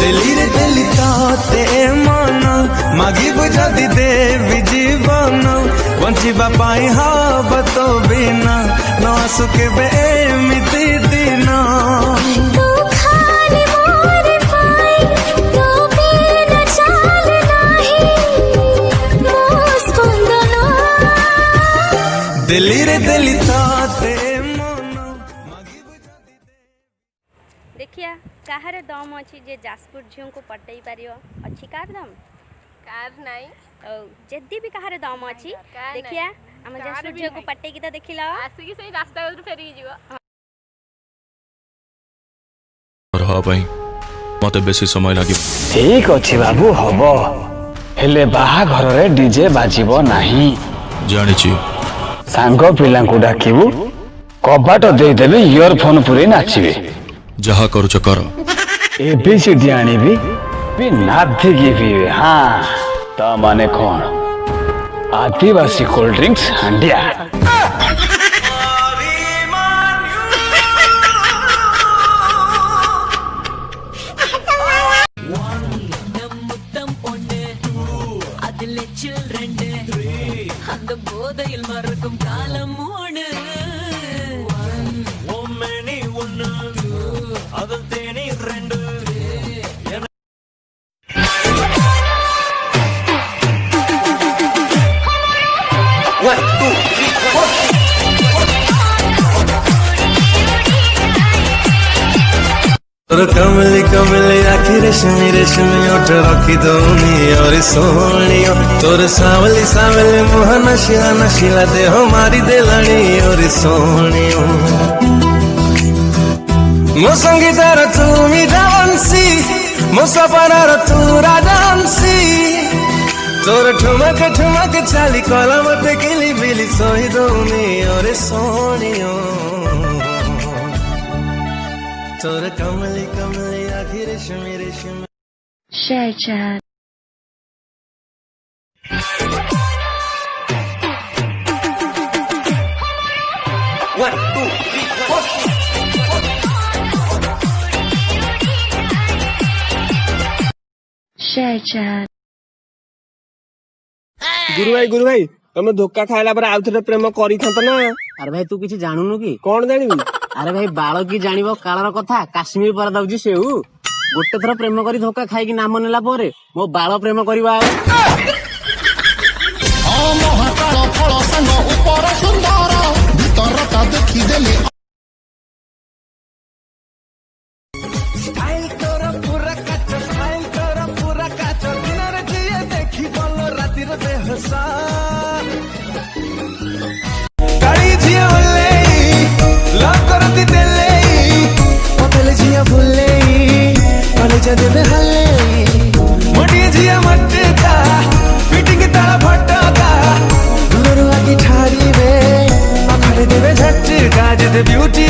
दिली रे दिली ते मन मागिबु जदि देवी जीवन बंचिबा पाई हब तो बिना न आसु केबे एमिति दिन दिली रे दिली ते देखिया कहार दम अच्छी जे जाजपुर झील को पटई पारियो अच्छी कार दम कार नहीं जदी भी कहार दम अच्छी देखिया हम जाजपुर झील को पटई की तो देखिला आसी सही रास्ता को फेरी जीवा और हा भाई मते बेसी समय लागि ठीक अछि बाबू हबो हेले बाहा घर रे डीजे बाजिबो नाही जानि छी सांग पिला को डाकिबू कबाट दे देबे इयरफोन पुरे नाचिबे जहा करूछ कर एबीसीडी आनिबी भी नाथि गिबी हां त माने कोन आदिवासी कोल्ड ड्रिंक्स हांडिया அந்த போதையில் மறக்கும் காலம் மூணு ஒம்மணி ஒண்ணு அதில் தேனி ரெண்டு तोर कमली कमली आखी रेशमी रेशमी ओठ रखी दौनी और सोनियो तोर सावली सावली मुह नशीला नशीला देह मारी देलानी और सोनियो मो संगीतार तू मीठा बंसी मो सपनार तू राजहंसी तोर ठुमक चाली कला मते किली बिली सोही दौनी और सोनियो तोर कमली कमली आखी रेशमी रेशमी शेयर चैट शेयर चैट गुरु भाई तुम धोखा खाइला पर आउ थे प्रेम करी था ना। अरे भाई तू किसी जानूनु कि कौन जानिबी? अरे भाई बाल की जानिबो कालर कथा काश्मीर पर दउजी सेउ गोटे थर प्रेम करी धोखा खाई कि नाम नेला परे मो बाल प्रेम करबा महाकाल फल संग ऊपर सुंदर भीतर ता देखि देले स्टाइल तोरा पूरा काच दिनर जिए देखि बोल रातिर बेहसा गाड़ी जिए बोले लव करती देले पतले जिया बोले कॉलेज देबे हले मोटी जिया मटका फिटिंग ताला फटका दूर आके ठाड़ी बे अखड़े देबे झटका जदे ब्यूटी